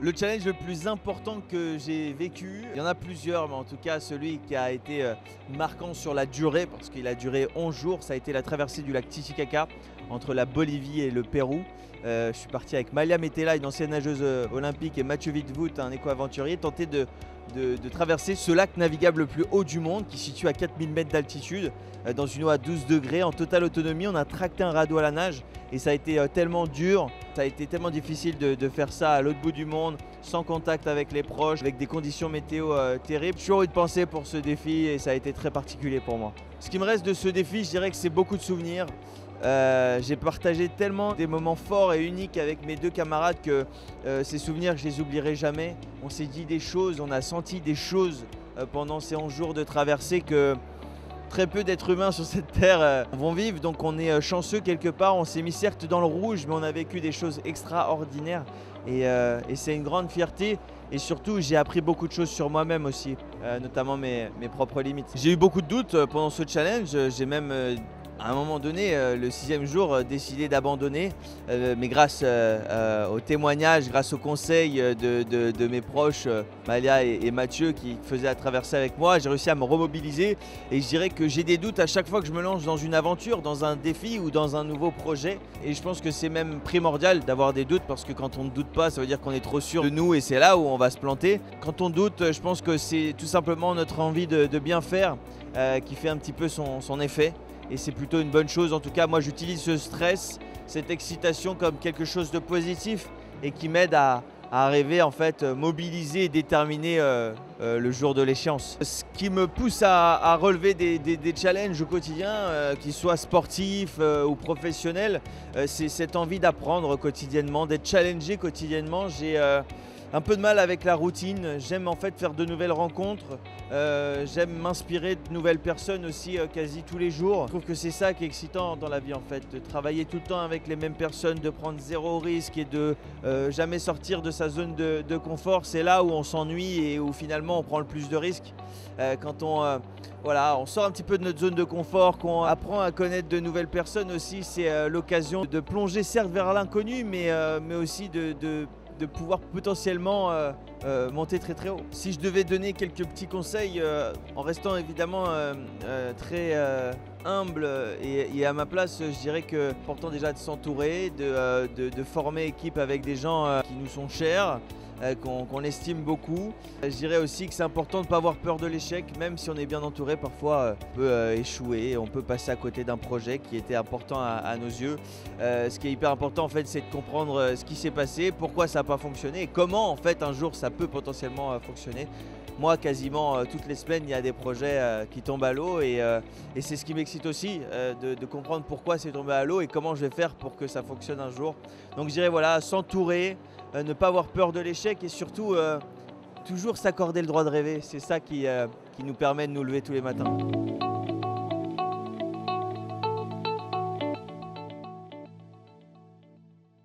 Le challenge le plus important que j'ai vécu, il y en a plusieurs, mais en tout cas celui qui a été marquant sur la durée, parce qu'il a duré 11 jours, ça a été la traversée du lac Titicaca entre la Bolivie et le Pérou. Je suis parti avec Malia Metela, une ancienne nageuse olympique, et Mathieu Wittvoet, un éco-aventurier, tenter de traverser ce lac navigable le plus haut du monde qui se situe à 4000 mètres d'altitude dans une eau à 12 degrés en totale autonomie. On a tracté un radeau à la nage et ça a été tellement dur, ça a été tellement difficile de faire ça à l'autre bout du monde, sans contact avec les proches, avec des conditions météo terribles. J'ai toujours eu de penser pour ce défi et ça a été très particulier pour moi. Ce qui me reste de ce défi, je dirais que c'est beaucoup de souvenirs. J'ai partagé tellement des moments forts et uniques avec mes deux camarades que ces souvenirs, je les oublierai jamais. On s'est dit des choses, on a senti des choses pendant ces 11 jours de traversée que très peu d'êtres humains sur cette terre vont vivre. Donc on est chanceux quelque part, on s'est mis certes dans le rouge, mais on a vécu des choses extraordinaires et c'est une grande fierté. Et surtout, j'ai appris beaucoup de choses sur moi-même aussi, notamment mes propres limites. J'ai eu beaucoup de doutes pendant ce challenge, j'ai même à un moment donné, le 6e jour, décidé d'abandonner. Mais grâce au témoignage, grâce au conseil de mes proches, Malia et Mathieu, qui faisaient la traversée avec moi, j'ai réussi à me remobiliser. Et je dirais que j'ai des doutes à chaque fois que je me lance dans une aventure, dans un défi ou dans un nouveau projet. Et je pense que c'est même primordial d'avoir des doutes, parce que quand on ne doute pas, ça veut dire qu'on est trop sûr de nous et c'est là où on va se planter. Quand on doute, je pense que c'est tout simplement notre envie de bien faire qui fait un petit peu son effet. Et c'est plutôt une bonne chose. En tout cas, moi j'utilise ce stress, cette excitation comme quelque chose de positif et qui m'aide à arriver en fait mobilisé et déterminé le jour de l'échéance. Ce qui me pousse à relever des challenges au quotidien, qu'ils soient sportifs ou professionnels, c'est cette envie d'apprendre quotidiennement, d'être challengé quotidiennement. J'ai un peu de mal avec la routine, j'aime en fait faire de nouvelles rencontres, j'aime m'inspirer de nouvelles personnes aussi quasi tous les jours. Je trouve que c'est ça qui est excitant dans la vie en fait, de travailler tout le temps avec les mêmes personnes, de prendre zéro risque et de jamais sortir de sa zone de confort. C'est là où on s'ennuie et où finalement on prend le plus de risques. Quand on sort un petit peu de notre zone de confort, qu'on apprend à connaître de nouvelles personnes aussi, c'est l'occasion de plonger certes vers l'inconnu, mais aussi de pouvoir potentiellement monter très très haut. Si je devais donner quelques petits conseils, en restant évidemment très humble et à ma place, je dirais que c'est important déjà de s'entourer, de former équipe avec des gens qui nous sont chers, qu'on estime beaucoup. Je dirais aussi que c'est important de ne pas avoir peur de l'échec, même si on est bien entouré, parfois on peut échouer, on peut passer à côté d'un projet qui était important à nos yeux. Ce qui est hyper important en fait, c'est de comprendre ce qui s'est passé, pourquoi ça n'a pas fonctionné et comment en fait un jour ça peut potentiellement fonctionner. Moi, quasiment toutes les semaines, il y a des projets qui tombent à l'eau et c'est ce qui m'excite aussi, de comprendre pourquoi c'est tombé à l'eau et comment je vais faire pour que ça fonctionne un jour. Donc je dirais voilà, s'entourer, ne pas avoir peur de l'échec et surtout toujours s'accorder le droit de rêver. C'est ça qui nous permet de nous lever tous les matins.